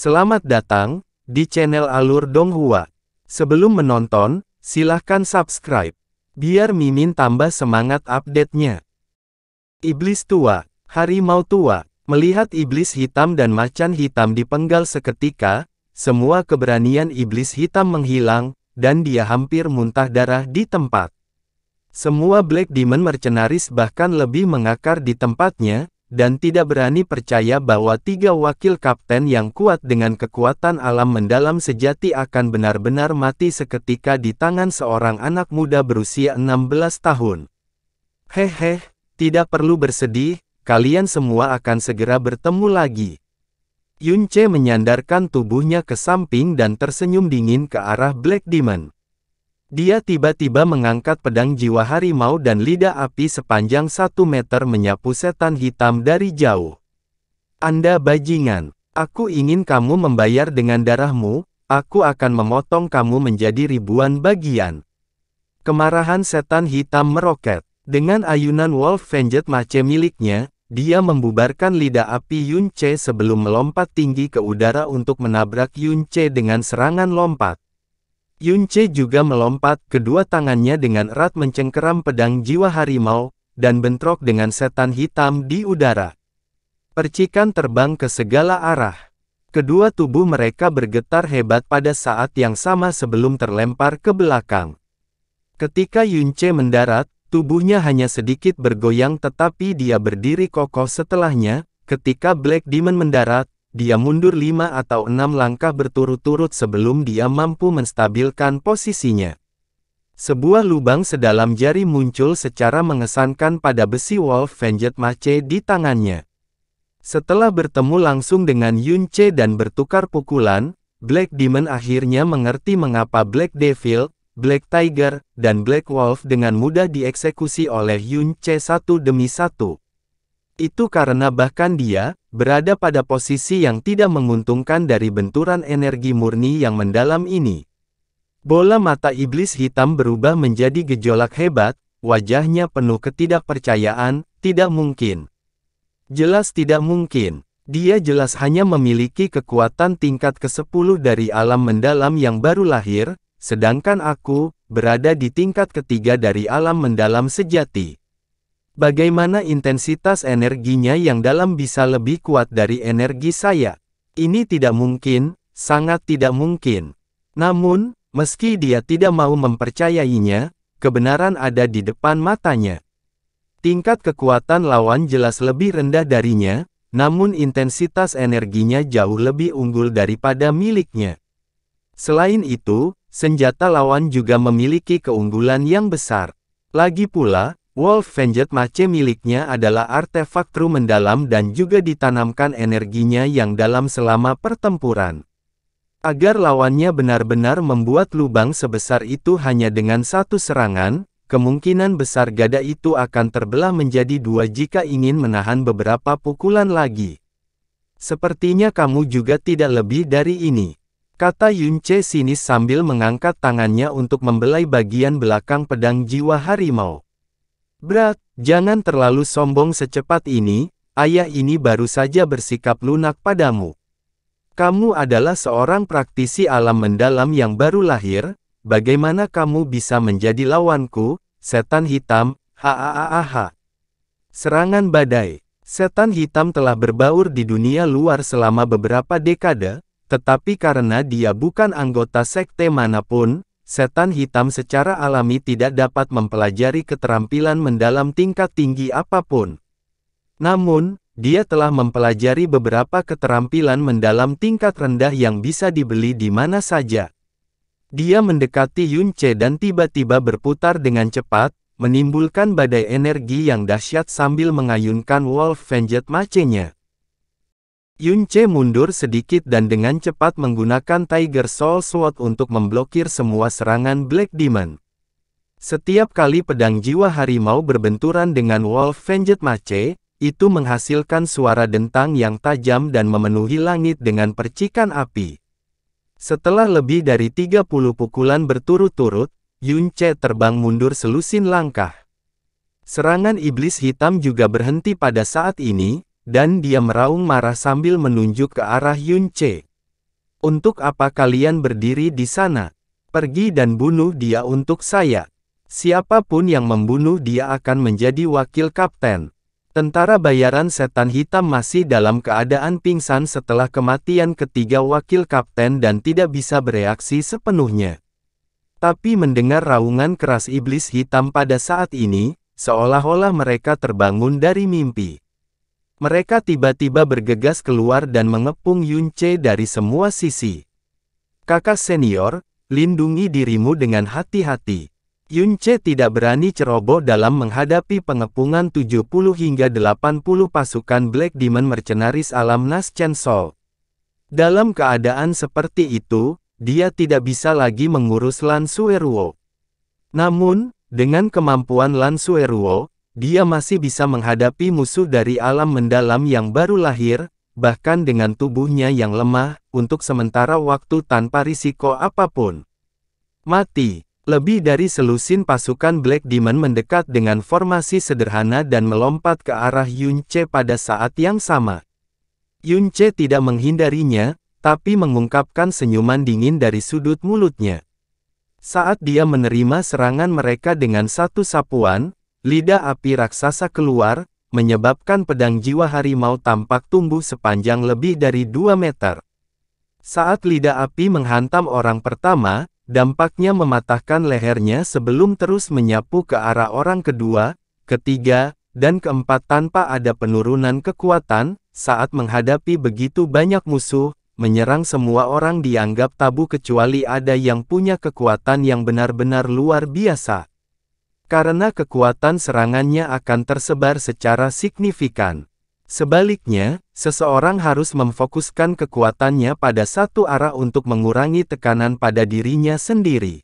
Selamat datang di channel Alur Donghua. Sebelum menonton, silahkan subscribe, biar Mimin tambah semangat update-nya. Iblis tua, harimau tua, melihat iblis hitam dan macan hitam dipenggal seketika, semua keberanian iblis hitam menghilang, dan dia hampir muntah darah di tempat. Semua Black Demon Mercenaries bahkan lebih mengakar di tempatnya, dan tidak berani percaya bahwa 3 wakil kapten yang kuat dengan kekuatan alam mendalam sejati akan benar-benar mati seketika di tangan seorang anak muda berusia 16 tahun. Hehe, tidak perlu bersedih, kalian semua akan segera bertemu lagi. Yunce menyandarkan tubuhnya ke samping dan tersenyum dingin ke arah Black Demon. Dia tiba-tiba mengangkat pedang jiwa harimau dan lidah api sepanjang 1 meter menyapu setan hitam dari jauh. Anda bajingan, aku ingin kamu membayar dengan darahmu, aku akan memotong kamu menjadi ribuan bagian. Kemarahan setan hitam meroket. Dengan ayunan Wolf Fanged Mace miliknya, dia membubarkan lidah api Yunce sebelum melompat tinggi ke udara untuk menabrak Yunce dengan serangan lompat. Yunce juga melompat, kedua tangannya dengan erat mencengkeram pedang jiwa harimau, dan bentrok dengan setan hitam di udara. Percikan terbang ke segala arah. Kedua tubuh mereka bergetar hebat pada saat yang sama sebelum terlempar ke belakang. Ketika Yunce mendarat, tubuhnya hanya sedikit bergoyang tetapi dia berdiri kokoh setelahnya. Ketika Black Demon mendarat, dia mundur 5 atau 6 langkah berturut-turut sebelum dia mampu menstabilkan posisinya. Sebuah lubang sedalam jari muncul secara mengesankan pada besi Wolf Fanged Mace di tangannya. Setelah bertemu langsung dengan Yunce dan bertukar pukulan, Black Demon akhirnya mengerti mengapa Black Devil, Black Tiger, dan Black Wolf dengan mudah dieksekusi oleh Yunce satu demi satu. Itu karena bahkan dia berada pada posisi yang tidak menguntungkan dari benturan energi murni yang mendalam ini. Bola mata iblis hitam berubah menjadi gejolak hebat, wajahnya penuh ketidakpercayaan. Tidak mungkin. Jelas tidak mungkin. Dia jelas hanya memiliki kekuatan tingkat ke-10 dari alam mendalam yang baru lahir, sedangkan aku berada di tingkat ketiga dari alam mendalam sejati. Bagaimana intensitas energinya yang dalam bisa lebih kuat dari energi saya? Ini tidak mungkin, sangat tidak mungkin. Namun, meski dia tidak mau mempercayainya, kebenaran ada di depan matanya. Tingkat kekuatan lawan jelas lebih rendah darinya, namun intensitas energinya jauh lebih unggul daripada miliknya. Selain itu, senjata lawan juga memiliki keunggulan yang besar. Lagi pula, Wolf Fanged Mace miliknya adalah artefak true mendalam dan juga ditanamkan energinya yang dalam selama pertempuran. Agar lawannya benar-benar membuat lubang sebesar itu hanya dengan satu serangan, kemungkinan besar gada itu akan terbelah menjadi 2 jika ingin menahan beberapa pukulan lagi. Sepertinya kamu juga tidak lebih dari ini, kata Yunce sinis sambil mengangkat tangannya untuk membelai bagian belakang pedang jiwa harimau. Brat, jangan terlalu sombong secepat ini, ayah ini baru saja bersikap lunak padamu. Kamu adalah seorang praktisi alam mendalam yang baru lahir, bagaimana kamu bisa menjadi lawanku, setan hitam, hahaha. Serangan badai. Setan hitam telah berbaur di dunia luar selama beberapa dekade, tetapi karena dia bukan anggota sekte manapun, setan hitam secara alami tidak dapat mempelajari keterampilan mendalam tingkat tinggi apapun. Namun, dia telah mempelajari beberapa keterampilan mendalam tingkat rendah yang bisa dibeli di mana saja. Dia mendekati Yunce dan tiba-tiba berputar dengan cepat, menimbulkan badai energi yang dahsyat sambil mengayunkan Wolf Fanged Mace-nya. Yunce mundur sedikit dan dengan cepat menggunakan Tiger Soul Sword untuk memblokir semua serangan Black Demon. Setiap kali pedang jiwa harimau berbenturan dengan Wolf Fanged Mace, itu menghasilkan suara dentang yang tajam dan memenuhi langit dengan percikan api. Setelah lebih dari 30 pukulan berturut-turut, Yunce terbang mundur selusin langkah. Serangan iblis hitam juga berhenti pada saat ini, dan dia meraung marah sambil menunjuk ke arah Yunce. Untuk apa kalian berdiri di sana? Pergi dan bunuh dia untuk saya. Siapapun yang membunuh dia akan menjadi wakil kapten. Tentara bayaran setan hitam masih dalam keadaan pingsan setelah kematian ketiga wakil kapten dan tidak bisa bereaksi sepenuhnya. Tapi mendengar raungan keras iblis hitam pada saat ini, seolah-olah mereka terbangun dari mimpi. Mereka tiba-tiba bergegas keluar dan mengepung Yunce dari semua sisi. Kakak senior, lindungi dirimu dengan hati-hati. Yunce tidak berani ceroboh dalam menghadapi pengepungan 70 hingga 80 pasukan Black Demon Mercenaries alam Naschen Soul. Dalam keadaan seperti itu, dia tidak bisa lagi mengurus Lan Sueruo. Namun, dengan kemampuan Lan Sueruo, dia masih bisa menghadapi musuh dari alam mendalam yang baru lahir, bahkan dengan tubuhnya yang lemah, untuk sementara waktu tanpa risiko apapun. Mati. Lebih dari selusin pasukan Black Demon mendekat dengan formasi sederhana dan melompat ke arah Yunce pada saat yang sama. Yunce tidak menghindarinya, tapi mengungkapkan senyuman dingin dari sudut mulutnya. Saat dia menerima serangan mereka dengan satu sapuan, lidah api raksasa keluar, menyebabkan pedang jiwa harimau tampak tumbuh sepanjang lebih dari 2 meter. Saat lidah api menghantam orang pertama, dampaknya mematahkan lehernya sebelum terus menyapu ke arah orang kedua, ketiga, dan keempat tanpa ada penurunan kekuatan. Saat menghadapi begitu banyak musuh, menyerang semua orang dianggap tabu kecuali ada yang punya kekuatan yang benar-benar luar biasa. Karena kekuatan serangannya akan tersebar secara signifikan. Sebaliknya, seseorang harus memfokuskan kekuatannya pada satu arah untuk mengurangi tekanan pada dirinya sendiri.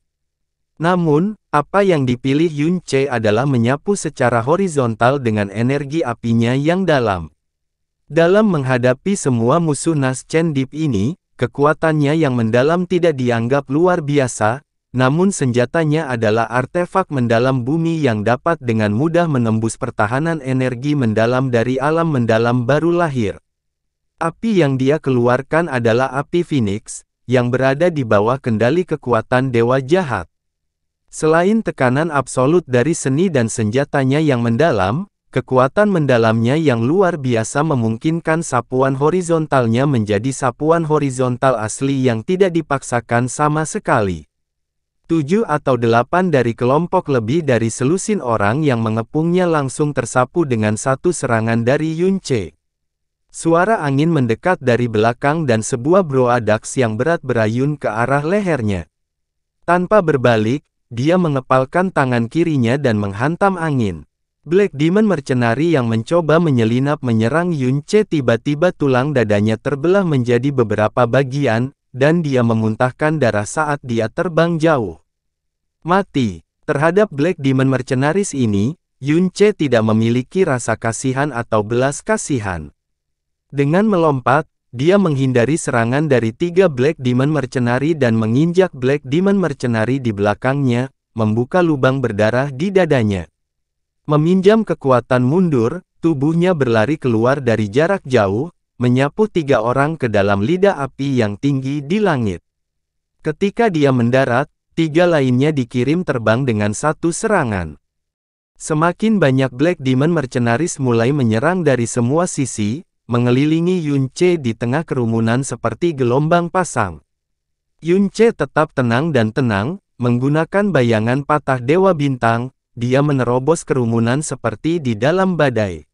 Namun, apa yang dipilih Yunce adalah menyapu secara horizontal dengan energi apinya yang dalam. Dalam menghadapi semua musuh Naschen Deep ini, kekuatannya yang mendalam tidak dianggap luar biasa, namun senjatanya adalah artefak mendalam bumi yang dapat dengan mudah menembus pertahanan energi mendalam dari alam mendalam baru lahir. Api yang dia keluarkan adalah api Phoenix, yang berada di bawah kendali kekuatan dewa jahat. Selain tekanan absolut dari seni dan senjatanya yang mendalam, kekuatan mendalamnya yang luar biasa memungkinkan sapuan horizontalnya menjadi sapuan horizontal asli yang tidak dipaksakan sama sekali. 7 atau 8 dari kelompok lebih dari selusin orang yang mengepungnya langsung tersapu dengan satu serangan dari Yunce. Suara angin mendekat dari belakang dan sebuah broadax yang berat berayun ke arah lehernya. Tanpa berbalik, dia mengepalkan tangan kirinya dan menghantam angin. Black Demon Mercenary yang mencoba menyelinap menyerang Yunce tiba-tiba tulang dadanya terbelah menjadi beberapa bagian, dan dia memuntahkan darah saat dia terbang jauh. Mati. Terhadap Black Demon Mercenaries ini, Yunce tidak memiliki rasa kasihan atau belas kasihan. Dengan melompat, dia menghindari serangan dari 3 Black Demon Mercenary dan menginjak Black Demon Mercenary di belakangnya, membuka lubang berdarah di dadanya. Meminjam kekuatan mundur, tubuhnya berlari keluar dari jarak jauh, menyapu 3 orang ke dalam lidah api yang tinggi di langit. Ketika dia mendarat, 3 lainnya dikirim terbang dengan satu serangan. Semakin banyak Black Demon Mercenaries mulai menyerang dari semua sisi, mengelilingi Yunce di tengah kerumunan seperti gelombang pasang. Yunce tetap tenang dan tenang, menggunakan bayangan patah Dewa Bintang, dia menerobos kerumunan seperti di dalam badai.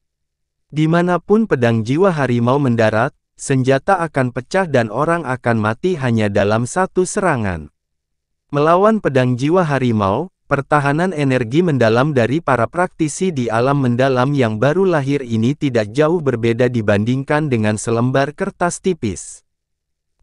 Dimanapun pedang jiwa harimau mendarat, senjata akan pecah dan orang akan mati hanya dalam satu serangan. Melawan pedang jiwa harimau, pertahanan energi mendalam dari para praktisi di alam mendalam yang baru lahir ini tidak jauh berbeda dibandingkan dengan selembar kertas tipis.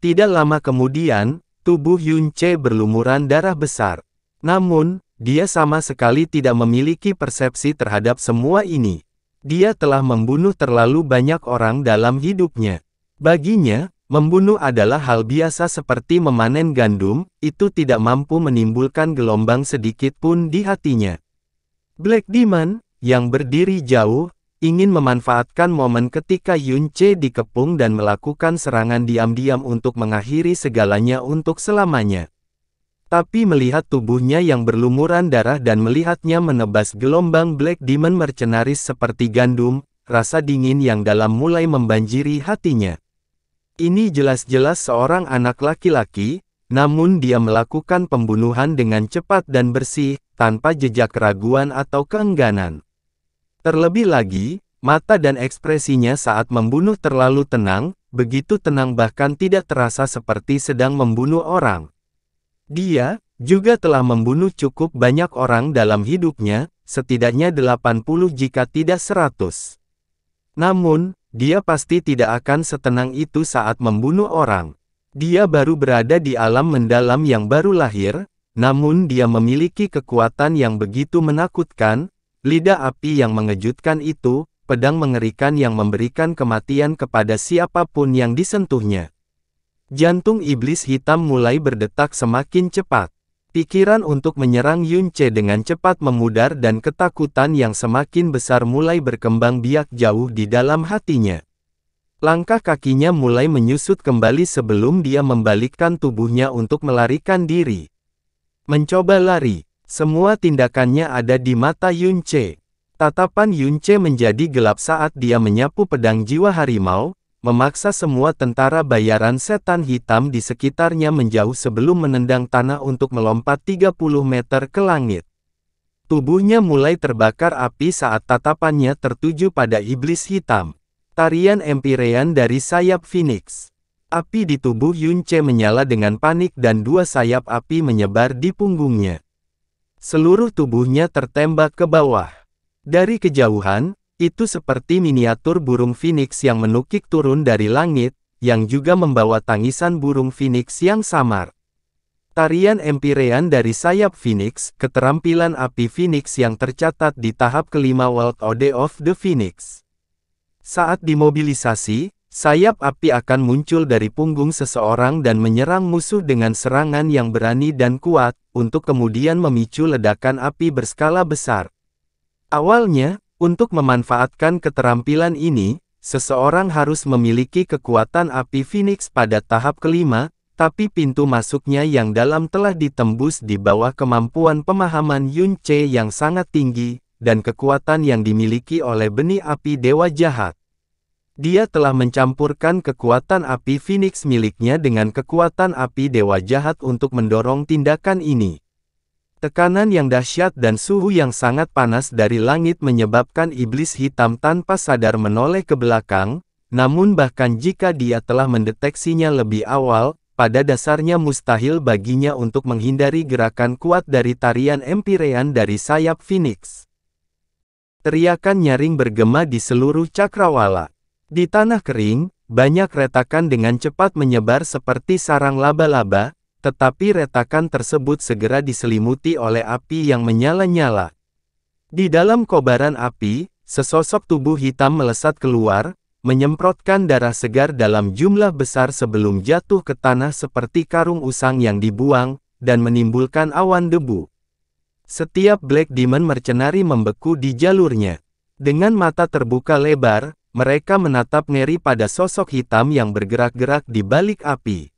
Tidak lama kemudian, tubuh Yunce berlumuran darah besar. Namun, dia sama sekali tidak memiliki persepsi terhadap semua ini. Dia telah membunuh terlalu banyak orang dalam hidupnya. Baginya, membunuh adalah hal biasa seperti memanen gandum, itu tidak mampu menimbulkan gelombang sedikit pun di hatinya. Black Demon, yang berdiri jauh, ingin memanfaatkan momen ketika Yun Ce dikepung dan melakukan serangan diam-diam untuk mengakhiri segalanya untuk selamanya. Tapi melihat tubuhnya yang berlumuran darah dan melihatnya menebas gelombang Black Demon Mercenaries seperti gandum, rasa dingin yang dalam mulai membanjiri hatinya. Ini jelas-jelas seorang anak laki-laki, namun dia melakukan pembunuhan dengan cepat dan bersih, tanpa jejak keraguan atau keengganan. Terlebih lagi, mata dan ekspresinya saat membunuh terlalu tenang, begitu tenang bahkan tidak terasa seperti sedang membunuh orang. Dia juga telah membunuh cukup banyak orang dalam hidupnya, setidaknya 80 jika tidak 100. Namun, dia pasti tidak akan setenang itu saat membunuh orang. Dia baru berada di alam mendalam yang baru lahir, namun dia memiliki kekuatan yang begitu menakutkan, lidah api yang mengejutkan itu, pedang mengerikan yang memberikan kematian kepada siapapun yang disentuhnya. Jantung iblis hitam mulai berdetak semakin cepat. Pikiran untuk menyerang Yun Ce dengan cepat memudar dan ketakutan yang semakin besar mulai berkembang biak jauh di dalam hatinya. Langkah kakinya mulai menyusut kembali sebelum dia membalikkan tubuhnya untuk melarikan diri. Mencoba lari, semua tindakannya ada di mata Yun Ce. Tatapan Yun Ce menjadi gelap saat dia menyapu pedang jiwa harimau, memaksa semua tentara bayaran setan hitam di sekitarnya menjauh sebelum menendang tanah untuk melompat 30 meter ke langit. Tubuhnya mulai terbakar api saat tatapannya tertuju pada iblis hitam. Tarian Empyrean dari sayap Phoenix. Api di tubuh Yun Ce menyala dengan panik dan dua sayap api menyebar di punggungnya. Seluruh tubuhnya tertembak ke bawah. Dari kejauhan, itu seperti miniatur burung Phoenix yang menukik turun dari langit, yang juga membawa tangisan burung Phoenix yang samar. Tarian Empyrean dari sayap Phoenix, keterampilan api Phoenix yang tercatat di tahap kelima World Ode of the Phoenix. Saat dimobilisasi, sayap api akan muncul dari punggung seseorang dan menyerang musuh dengan serangan yang berani dan kuat, untuk kemudian memicu ledakan api berskala besar. Awalnya, untuk memanfaatkan keterampilan ini, seseorang harus memiliki kekuatan api Phoenix pada tahap kelima, tapi pintu masuknya yang dalam telah ditembus di bawah kemampuan pemahaman Yun Ce yang sangat tinggi, dan kekuatan yang dimiliki oleh benih api dewa jahat. Dia telah mencampurkan kekuatan api Phoenix miliknya dengan kekuatan api dewa jahat untuk mendorong tindakan ini. Tekanan yang dahsyat dan suhu yang sangat panas dari langit menyebabkan iblis hitam tanpa sadar menoleh ke belakang, namun bahkan jika dia telah mendeteksinya lebih awal, pada dasarnya mustahil baginya untuk menghindari gerakan kuat dari tarian Empyrean dari sayap Phoenix. Teriakan nyaring bergema di seluruh cakrawala. Di tanah kering, banyak retakan dengan cepat menyebar seperti sarang laba-laba, tetapi retakan tersebut segera diselimuti oleh api yang menyala-nyala. Di dalam kobaran api, sesosok tubuh hitam melesat keluar, menyemprotkan darah segar dalam jumlah besar sebelum jatuh ke tanah seperti karung usang yang dibuang, dan menimbulkan awan debu. Setiap Black Demon Mercenary membeku di jalurnya. Dengan mata terbuka lebar, mereka menatap ngeri pada sosok hitam yang bergerak-gerak di balik api.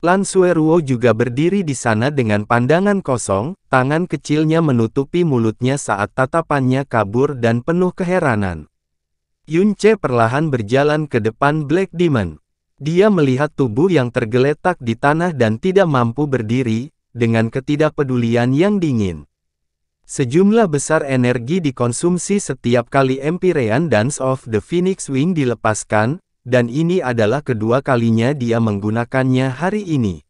Lan Sueruo juga berdiri di sana dengan pandangan kosong, tangan kecilnya menutupi mulutnya saat tatapannya kabur dan penuh keheranan. Yun Ce perlahan berjalan ke depan Black Demon. Dia melihat tubuh yang tergeletak di tanah dan tidak mampu berdiri, dengan ketidakpedulian yang dingin. Sejumlah besar energi dikonsumsi setiap kali Empyrean Dance of the Phoenix Wing dilepaskan, dan ini adalah kedua kalinya dia menggunakannya hari ini.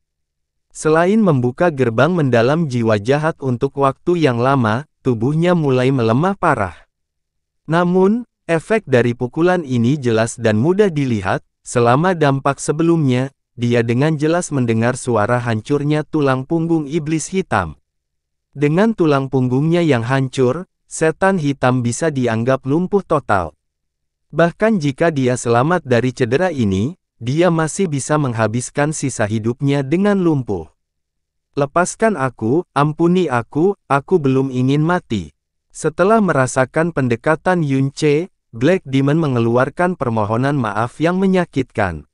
Selain membuka gerbang mendalam jiwa jahat untuk waktu yang lama, tubuhnya mulai melemah parah. Namun, efek dari pukulan ini jelas dan mudah dilihat. Selama dampak sebelumnya, dia dengan jelas mendengar suara hancurnya tulang punggung iblis hitam. Dengan tulang punggungnya yang hancur, setan hitam bisa dianggap lumpuh total. Bahkan jika dia selamat dari cedera ini, dia masih bisa menghabiskan sisa hidupnya dengan lumpuh. Lepaskan aku, ampuni aku belum ingin mati. Setelah merasakan pendekatan Yun Ce, Black Demon mengeluarkan permohonan maaf yang menyakitkan.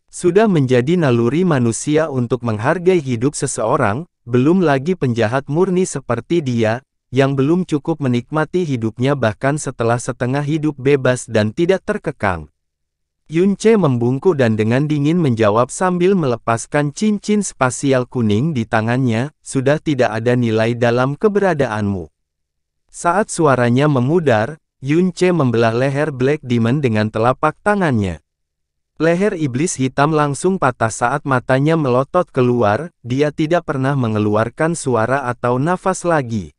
Sudah menjadi naluri manusia untuk menghargai hidup seseorang, belum lagi penjahat murni seperti dia, yang belum cukup menikmati hidupnya bahkan setelah setengah hidup bebas dan tidak terkekang. Yunce membungkuk dan dengan dingin menjawab sambil melepaskan cincin spasial kuning di tangannya, sudah tidak ada nilai dalam keberadaanmu. Saat suaranya memudar, Yunce membelah leher Black Demon dengan telapak tangannya. Leher iblis hitam langsung patah saat matanya melotot keluar, dia tidak pernah mengeluarkan suara atau nafas lagi.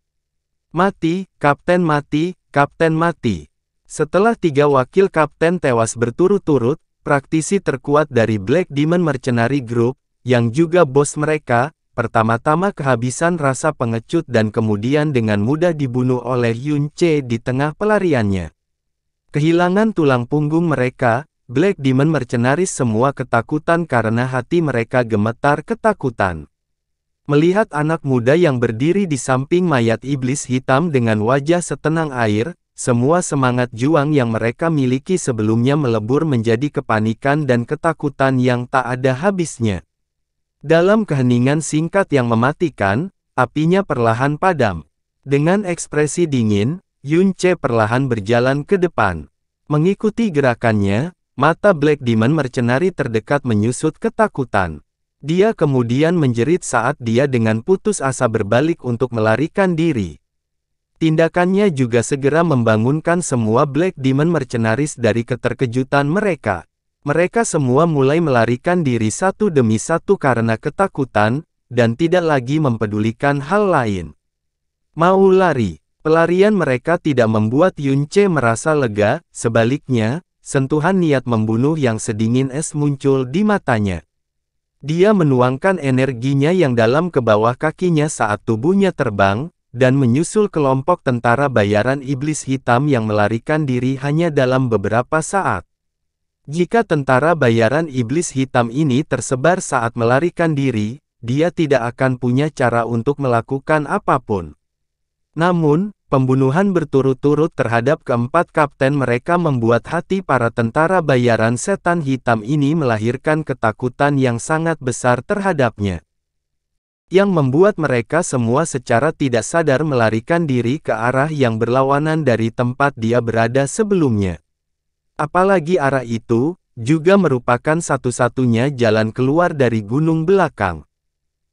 Mati, Kapten mati, Kapten mati. Setelah 3 wakil kapten tewas berturut-turut, praktisi terkuat dari Black Demon Mercenary Group, yang juga bos mereka, pertama-tama kehabisan rasa pengecut dan kemudian dengan mudah dibunuh oleh Yunce di tengah pelariannya. Kehilangan tulang punggung mereka, Black Demon Mercenaries semua ketakutan karena hati mereka gemetar ketakutan. Melihat anak muda yang berdiri di samping mayat iblis hitam dengan wajah setenang air, semua semangat juang yang mereka miliki sebelumnya melebur menjadi kepanikan dan ketakutan yang tak ada habisnya. Dalam keheningan singkat yang mematikan, apinya perlahan padam. Dengan ekspresi dingin, Yunce perlahan berjalan ke depan. Mengikuti gerakannya, mata Black Demon Mercenary terdekat menyusut ketakutan. Dia kemudian menjerit saat dia dengan putus asa berbalik untuk melarikan diri. Tindakannya juga segera membangunkan semua Black Demon Mercenaries dari keterkejutan mereka. Mereka semua mulai melarikan diri satu demi satu karena ketakutan, dan tidak lagi mempedulikan hal lain. Mau lari. Pelarian mereka tidak membuat Yunce merasa lega, sebaliknya, sentuhan niat membunuh yang sedingin es muncul di matanya. Dia menuangkan energinya yang dalam ke bawah kakinya saat tubuhnya terbang, dan menyusul kelompok tentara bayaran iblis hitam yang melarikan diri hanya dalam beberapa saat. Jika tentara bayaran iblis hitam ini tersebar saat melarikan diri, dia tidak akan punya cara untuk melakukan apapun. Namun, pembunuhan berturut-turut terhadap keempat kapten mereka membuat hati para tentara bayaran setan hitam ini melahirkan ketakutan yang sangat besar terhadapnya. Yang membuat mereka semua secara tidak sadar melarikan diri ke arah yang berlawanan dari tempat dia berada sebelumnya. Apalagi arah itu, juga merupakan satu-satunya jalan keluar dari gunung belakang.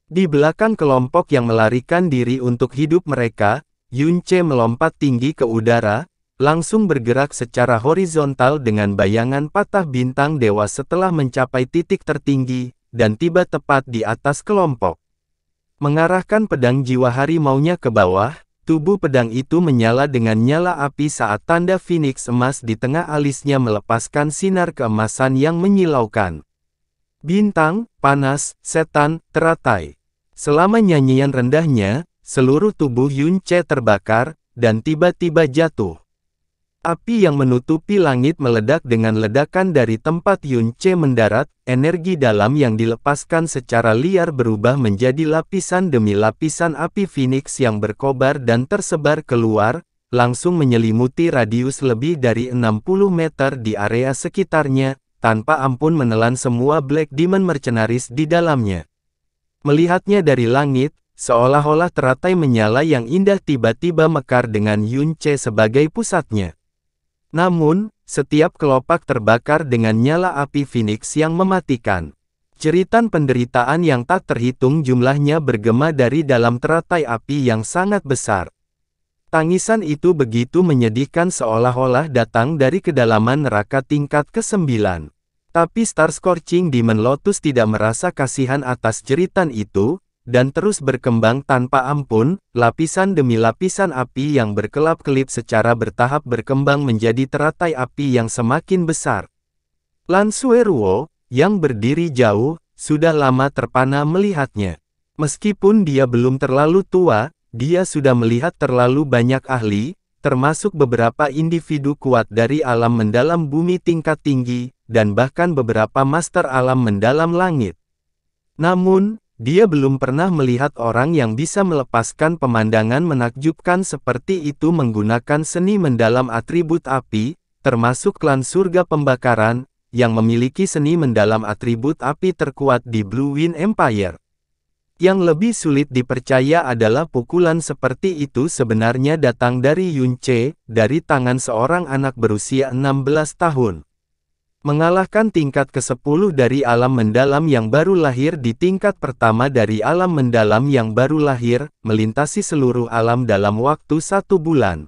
Di belakang kelompok yang melarikan diri untuk hidup mereka, Yunce melompat tinggi ke udara, langsung bergerak secara horizontal dengan bayangan patah bintang dewa setelah mencapai titik tertinggi, dan tiba tepat di atas kelompok. Mengarahkan pedang jiwa harimaunya ke bawah, tubuh pedang itu menyala dengan nyala api saat tanda Phoenix emas di tengah alisnya melepaskan sinar keemasan yang menyilaukan. Bintang, panas, setan, teratai. Selama nyanyian rendahnya, seluruh tubuh Yunce terbakar, dan tiba-tiba jatuh. Api yang menutupi langit meledak dengan ledakan dari tempat Yunce mendarat, energi dalam yang dilepaskan secara liar berubah menjadi lapisan demi lapisan api Phoenix yang berkobar dan tersebar keluar, langsung menyelimuti radius lebih dari 60 meter di area sekitarnya, tanpa ampun menelan semua Black Demon Mercenaries di dalamnya. Melihatnya dari langit, seolah-olah teratai menyala yang indah tiba-tiba mekar dengan Yunce sebagai pusatnya. Namun, setiap kelopak terbakar dengan nyala api Phoenix yang mematikan. Jeritan penderitaan yang tak terhitung jumlahnya bergema dari dalam teratai api yang sangat besar. Tangisan itu begitu menyedihkan seolah-olah datang dari kedalaman neraka tingkat ke-9. Tapi Star Scorching Demon Lotus tidak merasa kasihan atas jeritan itu, dan terus berkembang tanpa ampun, lapisan demi lapisan api yang berkelap-kelip secara bertahap berkembang menjadi teratai api yang semakin besar. Lan Sueruo, yang berdiri jauh, sudah lama terpana melihatnya. Meskipun dia belum terlalu tua, dia sudah melihat terlalu banyak ahli, termasuk beberapa individu kuat dari alam mendalam bumi tingkat tinggi, dan bahkan beberapa master alam mendalam langit. Namun, dia belum pernah melihat orang yang bisa melepaskan pemandangan menakjubkan seperti itu menggunakan seni mendalam atribut api, termasuk klan surga pembakaran, yang memiliki seni mendalam atribut api terkuat di Blue Wind Empire. Yang lebih sulit dipercaya adalah pukulan seperti itu sebenarnya datang dari Yunce, dari tangan seorang anak berusia 16 tahun. Mengalahkan tingkat ke-10 dari alam mendalam yang baru lahir di tingkat pertama dari alam mendalam yang baru lahir, melintasi seluruh alam dalam waktu 1 bulan.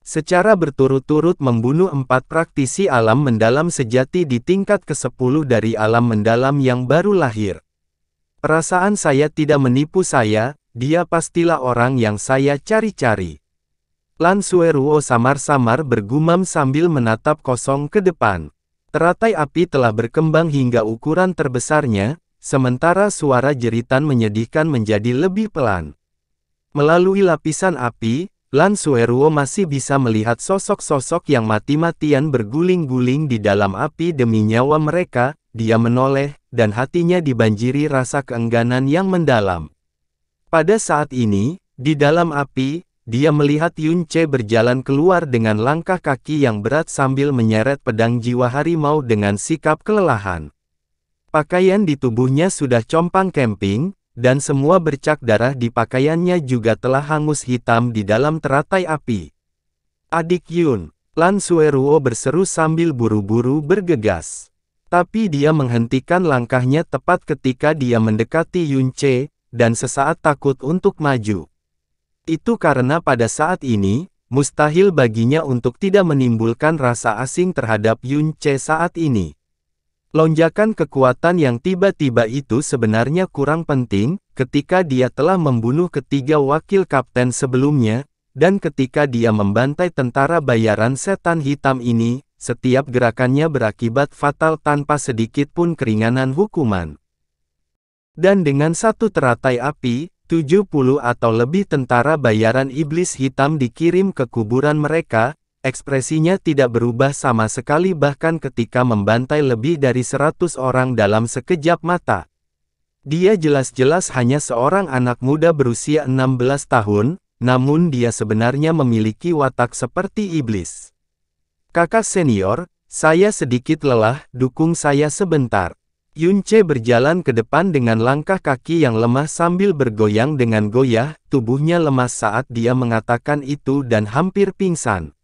Secara berturut-turut membunuh 4 praktisi alam mendalam sejati di tingkat ke-10 dari alam mendalam yang baru lahir. Perasaan saya tidak menipu saya, dia pastilah orang yang saya cari-cari. Lan Sueruo samar-samar bergumam sambil menatap kosong ke depan. Teratai api telah berkembang hingga ukuran terbesarnya, sementara suara jeritan menyedihkan menjadi lebih pelan. Melalui lapisan api, Lan Sueruo masih bisa melihat sosok-sosok yang mati-matian berguling-guling di dalam api demi nyawa mereka. Dia menoleh, dan hatinya dibanjiri rasa keengganan yang mendalam. Pada saat ini, di dalam api, dia melihat Yunce berjalan keluar dengan langkah kaki yang berat sambil menyeret pedang jiwa harimau dengan sikap kelelahan. Pakaian di tubuhnya sudah compang-camping, dan semua bercak darah di pakaiannya juga telah hangus hitam di dalam teratai api. "Adik Yun," Lan Sueruo berseru sambil buru-buru bergegas. Tapi dia menghentikan langkahnya tepat ketika dia mendekati Yunce, dan sesaat takut untuk maju. Itu karena pada saat ini, mustahil baginya untuk tidak menimbulkan rasa asing terhadap Yunce saat ini. Lonjakan kekuatan yang tiba-tiba itu sebenarnya kurang penting, ketika dia telah membunuh ketiga wakil kapten sebelumnya, dan ketika dia membantai tentara bayaran setan hitam ini, setiap gerakannya berakibat fatal tanpa sedikit pun keringanan hukuman. Dan dengan satu teratai api, 70 atau lebih tentara bayaran iblis hitam dikirim ke kuburan mereka, ekspresinya tidak berubah sama sekali bahkan ketika membantai lebih dari 100 orang dalam sekejap mata. Dia jelas-jelas hanya seorang anak muda berusia 16 tahun, namun dia sebenarnya memiliki watak seperti iblis. "Kakak senior, saya sedikit lelah, dukung saya sebentar." Yunce berjalan ke depan dengan langkah kaki yang lemah sambil bergoyang dengan goyah, tubuhnya lemas saat dia mengatakan itu dan hampir pingsan.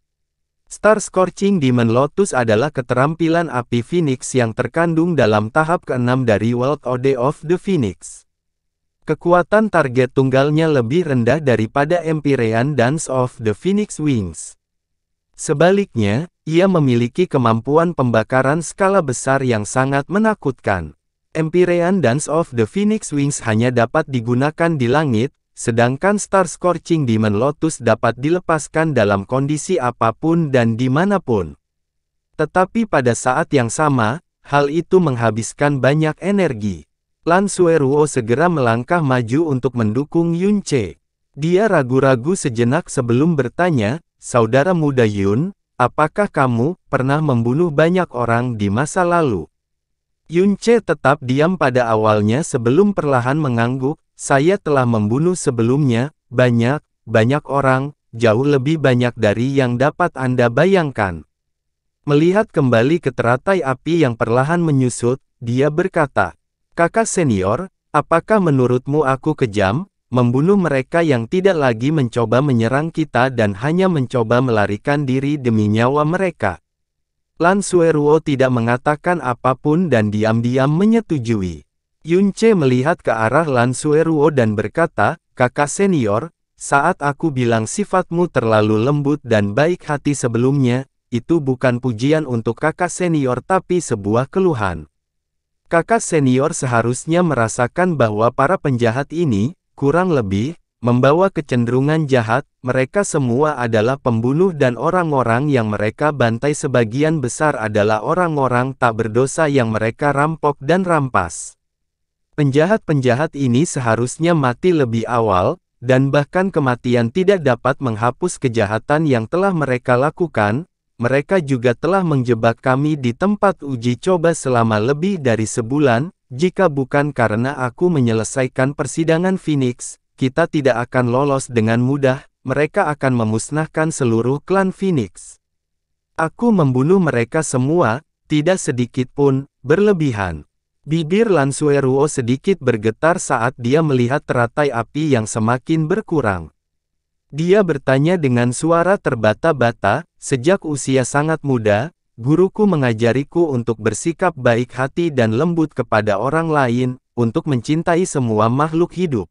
Star Scorching Demon Lotus adalah keterampilan api Phoenix yang terkandung dalam tahap ke-6 dari World Ode of the Phoenix. Kekuatan target tunggalnya lebih rendah daripada Empyrean Dance of the Phoenix Wings. Sebaliknya, ia memiliki kemampuan pembakaran skala besar yang sangat menakutkan. Empyrean Dance of the Phoenix Wings hanya dapat digunakan di langit, sedangkan Star Scorching Demon Lotus dapat dilepaskan dalam kondisi apapun dan dimanapun. Tetapi pada saat yang sama, hal itu menghabiskan banyak energi. Lan Sueruo segera melangkah maju untuk mendukung Yunce. Dia ragu-ragu sejenak sebelum bertanya, "Saudara muda Yun, apakah kamu pernah membunuh banyak orang di masa lalu?" Yunce tetap diam pada awalnya sebelum perlahan mengangguk, "Saya telah membunuh sebelumnya, banyak orang, jauh lebih banyak dari yang dapat Anda bayangkan." Melihat kembali ke teratai api yang perlahan menyusut, dia berkata, "Kakak senior, apakah menurutmu aku kejam? Membunuh mereka yang tidak lagi mencoba menyerang kita dan hanya mencoba melarikan diri demi nyawa mereka." Lan Sueruo tidak mengatakan apapun dan diam-diam menyetujui. Yunce melihat ke arah Lan Sueruo dan berkata, "Kakak senior, saat aku bilang sifatmu terlalu lembut dan baik hati sebelumnya, itu bukan pujian untuk kakak senior tapi sebuah keluhan. Kakak senior seharusnya merasakan bahwa para penjahat ini, kurang lebih, membawa kecenderungan jahat. Mereka semua adalah pembunuh dan orang-orang yang mereka bantai sebagian besar adalah orang-orang tak berdosa yang mereka rampok dan rampas. Penjahat-penjahat ini seharusnya mati lebih awal, dan bahkan kematian tidak dapat menghapus kejahatan yang telah mereka lakukan. Mereka juga telah menjebak kami di tempat uji coba selama lebih dari sebulan. Jika bukan karena aku menyelesaikan persidangan Phoenix, kita tidak akan lolos dengan mudah. Mereka akan memusnahkan seluruh klan Phoenix." Aku membunuh mereka semua, tidak sedikit pun, berlebihan. Bibir Lan Sueruo sedikit bergetar saat dia melihat teratai api yang semakin berkurang. Dia bertanya dengan suara terbata-bata, sejak usia sangat muda, guruku mengajariku untuk bersikap baik hati dan lembut kepada orang lain, untuk mencintai semua makhluk hidup.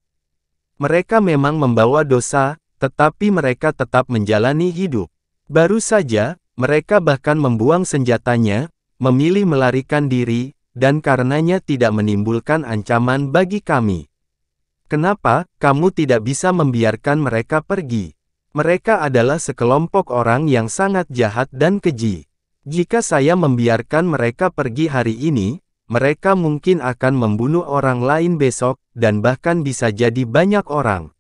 Mereka memang membawa dosa, tetapi mereka tetap menjalani hidup. Baru saja, mereka bahkan membuang senjatanya, memilih melarikan diri, dan karenanya tidak menimbulkan ancaman bagi kami. Kenapa kamu tidak bisa membiarkan mereka pergi? Mereka adalah sekelompok orang yang sangat jahat dan keji. Jika saya membiarkan mereka pergi hari ini, mereka mungkin akan membunuh orang lain besok, dan bahkan bisa jadi banyak orang.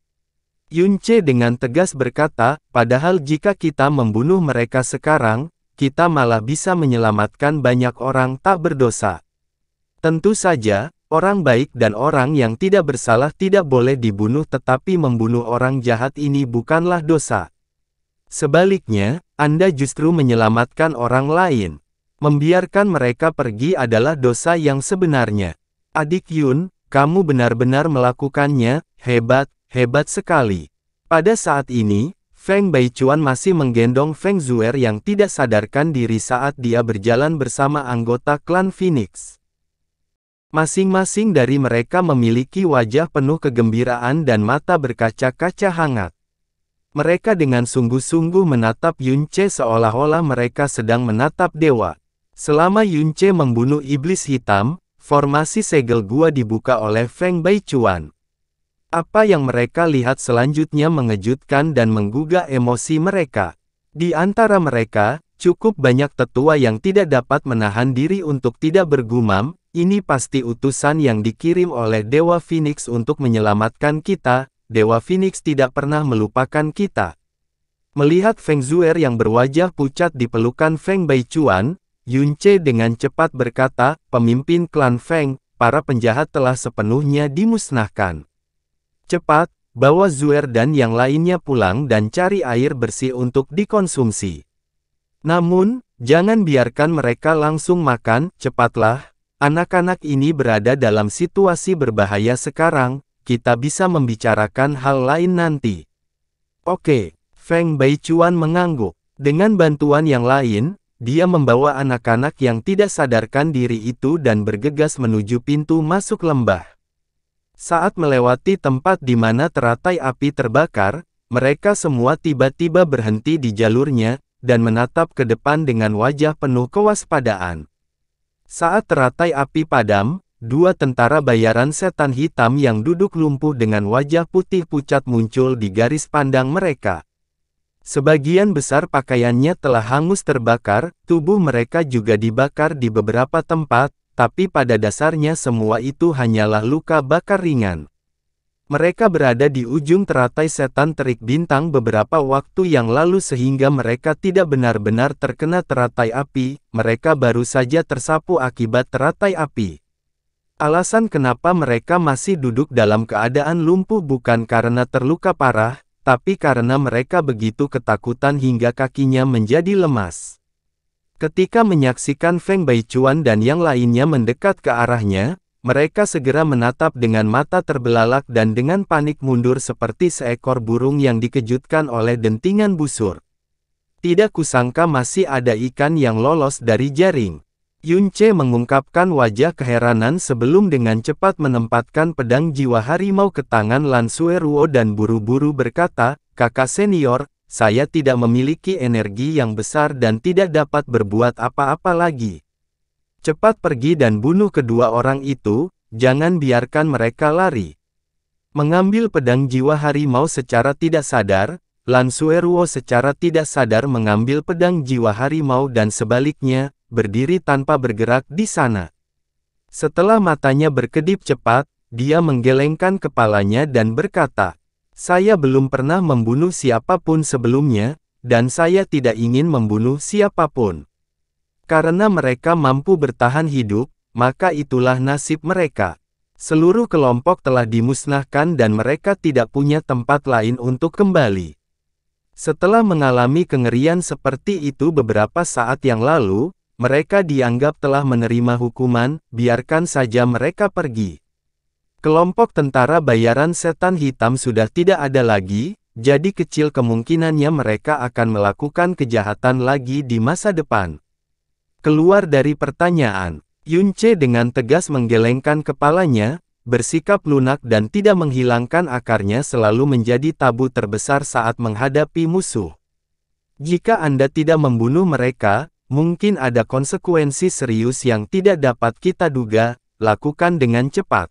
Yunce dengan tegas berkata, padahal jika kita membunuh mereka sekarang, kita malah bisa menyelamatkan banyak orang tak berdosa. Tentu saja, orang baik dan orang yang tidak bersalah tidak boleh dibunuh, tetapi membunuh orang jahat ini bukanlah dosa. Sebaliknya, Anda justru menyelamatkan orang lain. Membiarkan mereka pergi adalah dosa yang sebenarnya. Adik Yun, kamu benar-benar melakukannya, hebat. Hebat sekali. Pada saat ini, Feng Baichuan masih menggendong Feng Zuer yang tidak sadarkan diri saat dia berjalan bersama anggota klan Phoenix. Masing-masing dari mereka memiliki wajah penuh kegembiraan dan mata berkaca-kaca hangat. Mereka dengan sungguh-sungguh menatap Yunce seolah-olah mereka sedang menatap dewa. Selama Yunce membunuh iblis hitam, formasi segel gua dibuka oleh Feng Baichuan. Apa yang mereka lihat selanjutnya mengejutkan dan menggugah emosi mereka. Di antara mereka, cukup banyak tetua yang tidak dapat menahan diri untuk tidak bergumam, ini pasti utusan yang dikirim oleh Dewa Phoenix untuk menyelamatkan kita. Dewa Phoenix tidak pernah melupakan kita. Melihat Feng Zuer yang berwajah pucat di pelukan Feng Baichuan, Yunce dengan cepat berkata, pemimpin klan Feng, para penjahat telah sepenuhnya dimusnahkan. Cepat, bawa Zuer dan yang lainnya pulang dan cari air bersih untuk dikonsumsi. Namun, jangan biarkan mereka langsung makan, cepatlah. Anak-anak ini berada dalam situasi berbahaya sekarang, kita bisa membicarakan hal lain nanti. Oke, Feng Baichuan mengangguk. Dengan bantuan yang lain, dia membawa anak-anak yang tidak sadarkan diri itu dan bergegas menuju pintu masuk lembah. Saat melewati tempat di mana teratai api terbakar, mereka semua tiba-tiba berhenti di jalurnya, dan menatap ke depan dengan wajah penuh kewaspadaan. Saat teratai api padam, dua tentara bayaran setan hitam yang duduk lumpuh dengan wajah putih pucat muncul di garis pandang mereka. Sebagian besar pakaiannya telah hangus terbakar, tubuh mereka juga dibakar di beberapa tempat, tapi pada dasarnya semua itu hanyalah luka bakar ringan. Mereka berada di ujung teratai setan terik bintang beberapa waktu yang lalu sehingga mereka tidak benar-benar terkena teratai api, mereka baru saja tersapu akibat teratai api. Alasan kenapa mereka masih duduk dalam keadaan lumpuh bukan karena terluka parah, tapi karena mereka begitu ketakutan hingga kakinya menjadi lemas. Ketika menyaksikan Feng Baichuan dan yang lainnya mendekat ke arahnya, mereka segera menatap dengan mata terbelalak dan dengan panik mundur seperti seekor burung yang dikejutkan oleh dentingan busur. Tidak kusangka masih ada ikan yang lolos dari jaring. Yunce mengungkapkan wajah keheranan sebelum dengan cepat menempatkan pedang jiwa harimau ke tangan Lan Sueruo dan buru-buru berkata, kakak senior, saya tidak memiliki energi yang besar dan tidak dapat berbuat apa-apa lagi. Cepat pergi dan bunuh kedua orang itu, jangan biarkan mereka lari. Mengambil pedang jiwa harimau secara tidak sadar, Lan Sueruo secara tidak sadar mengambil pedang jiwa harimau dan sebaliknya, berdiri tanpa bergerak di sana. Setelah matanya berkedip cepat, dia menggelengkan kepalanya dan berkata, saya belum pernah membunuh siapapun sebelumnya, dan saya tidak ingin membunuh siapapun. Karena mereka mampu bertahan hidup, maka itulah nasib mereka. Seluruh kelompok telah dimusnahkan dan mereka tidak punya tempat lain untuk kembali. Setelah mengalami kengerian seperti itu beberapa saat yang lalu, mereka dianggap telah menerima hukuman, biarkan saja mereka pergi. Kelompok tentara bayaran setan hitam sudah tidak ada lagi, jadi kecil kemungkinannya mereka akan melakukan kejahatan lagi di masa depan. Keluar dari pertanyaan, Yunce dengan tegas menggelengkan kepalanya, bersikap lunak dan tidak menghilangkan akarnya selalu menjadi tabu terbesar saat menghadapi musuh. Jika Anda tidak membunuh mereka, mungkin ada konsekuensi serius yang tidak dapat kita duga, lakukan dengan cepat.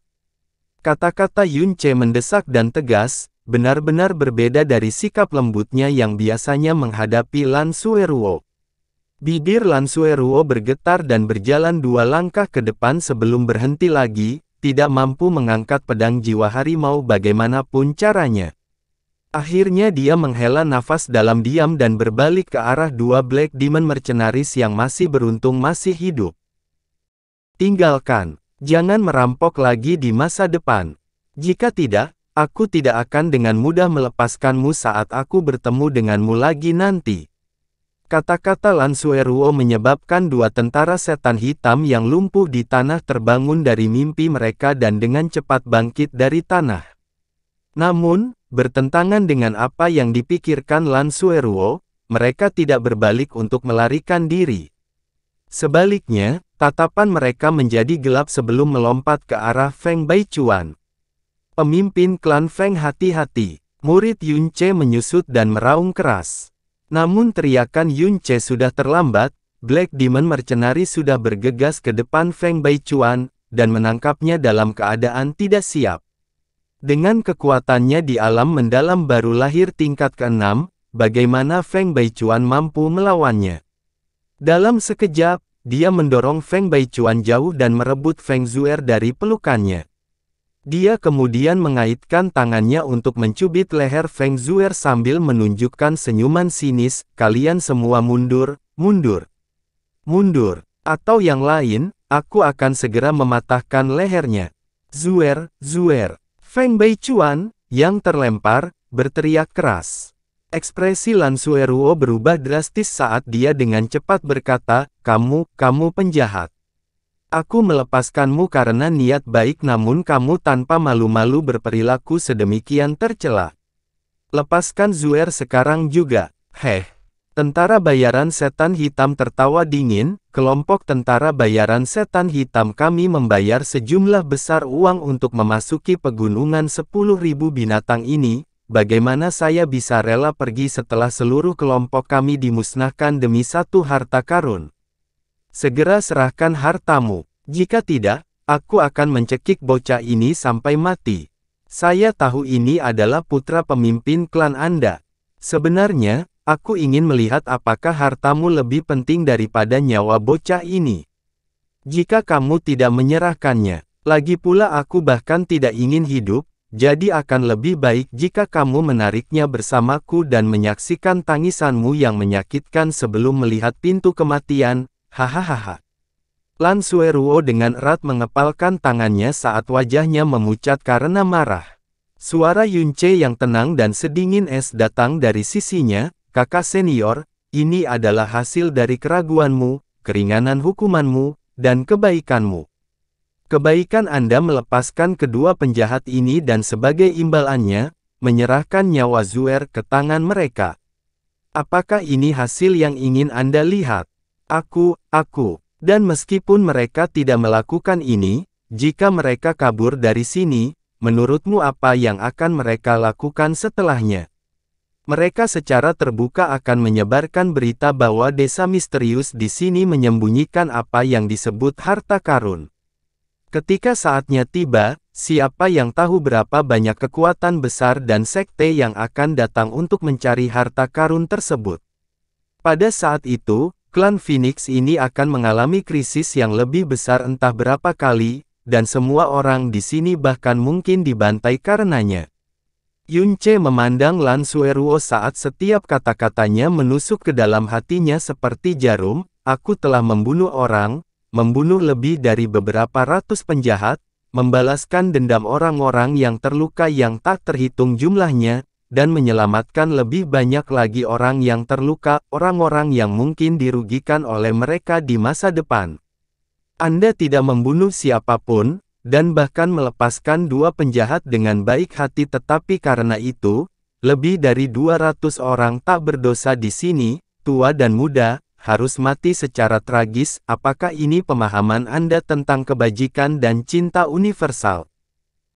Kata-kata Yunce mendesak dan tegas, benar-benar berbeda dari sikap lembutnya yang biasanya menghadapi Lan Sueruo. Bibir Lan Sueruo bergetar dan berjalan 2 langkah ke depan sebelum berhenti lagi, tidak mampu mengangkat pedang jiwa harimau bagaimanapun caranya. Akhirnya dia menghela nafas dalam diam dan berbalik ke arah 2 Black Demon Mercenaries yang masih beruntung masih hidup. Tinggalkan, jangan merampok lagi di masa depan. Jika tidak, aku tidak akan dengan mudah melepaskanmu saat aku bertemu denganmu lagi nanti. Kata-kata Lan Sueruo menyebabkan 2 tentara setan hitam yang lumpuh di tanah terbangun dari mimpi mereka dan dengan cepat bangkit dari tanah. Namun, bertentangan dengan apa yang dipikirkan Lan Sueruo, mereka tidak berbalik untuk melarikan diri. Sebaliknya, tatapan mereka menjadi gelap sebelum melompat ke arah Feng Baichuan. Pemimpin klan Feng, hati-hati. Murid Yunce menyusut dan meraung keras. Namun teriakan Yunce sudah terlambat, Black Demon Mercenary sudah bergegas ke depan Feng Baichuan, dan menangkapnya dalam keadaan tidak siap. Dengan kekuatannya di alam mendalam baru lahir tingkat ke-6, bagaimana Feng Baichuan mampu melawannya? Dalam sekejap, dia mendorong Feng Baichuan jauh dan merebut Feng Zuer dari pelukannya. Dia kemudian mengaitkan tangannya untuk mencubit leher Feng Zuer sambil menunjukkan senyuman sinis, kalian semua mundur, mundur. Mundur. Atau yang lain, aku akan segera mematahkan lehernya. Zuer, Zuer. Feng Baichuan, yang terlempar, berteriak keras. Ekspresi Lan Sueruo berubah drastis saat dia dengan cepat berkata, kamu penjahat. Aku melepaskanmu karena niat baik namun kamu tanpa malu-malu berperilaku sedemikian tercela. Lepaskan Zuer sekarang juga. Heh. Tentara bayaran setan hitam tertawa dingin, kelompok tentara bayaran setan hitam kami membayar sejumlah besar uang untuk memasuki pegunungan 10.000 binatang ini, bagaimana saya bisa rela pergi setelah seluruh kelompok kami dimusnahkan demi 1 harta karun? Segera serahkan hartamu. Jika tidak, aku akan mencekik bocah ini sampai mati. Saya tahu ini adalah putra pemimpin klan Anda. Sebenarnya, aku ingin melihat apakah hartamu lebih penting daripada nyawa bocah ini. Jika kamu tidak menyerahkannya, lagi pula aku bahkan tidak ingin hidup, jadi akan lebih baik jika kamu menariknya bersamaku dan menyaksikan tangisanmu yang menyakitkan sebelum melihat pintu kematian. Hahaha. Lan Sueruo dengan erat mengepalkan tangannya saat wajahnya memucat karena marah. Suara Yunce yang tenang dan sedingin es datang dari sisinya, kakak senior, ini adalah hasil dari keraguanmu, keringanan hukumanmu, dan kebaikanmu. Kebaikan Anda melepaskan kedua penjahat ini dan sebagai imbalannya, menyerahkan nyawa Zuer ke tangan mereka. Apakah ini hasil yang ingin Anda lihat? Dan meskipun mereka tidak melakukan ini, jika mereka kabur dari sini, menurutmu apa yang akan mereka lakukan setelahnya? Mereka secara terbuka akan menyebarkan berita bahwa desa misterius di sini menyembunyikan apa yang disebut harta karun. Ketika saatnya tiba, siapa yang tahu berapa banyak kekuatan besar dan sekte yang akan datang untuk mencari harta karun tersebut? Pada saat itu, klan Phoenix ini akan mengalami krisis yang lebih besar entah berapa kali, dan semua orang di sini bahkan mungkin dibantai karenanya. Yunce memandang Lan Sueruo saat setiap kata-katanya menusuk ke dalam hatinya seperti jarum. Aku telah membunuh orang, membunuh lebih dari beberapa ratus penjahat, membalaskan dendam orang-orang yang terluka yang tak terhitung jumlahnya, dan menyelamatkan lebih banyak lagi orang yang terluka, orang-orang yang mungkin dirugikan oleh mereka di masa depan. Anda tidak membunuh siapapun, dan bahkan melepaskan 2 penjahat dengan baik hati, tetapi karena itu, lebih dari 200 orang tak berdosa di sini, tua dan muda, harus mati secara tragis. Apakah ini pemahaman Anda tentang kebajikan dan cinta universal?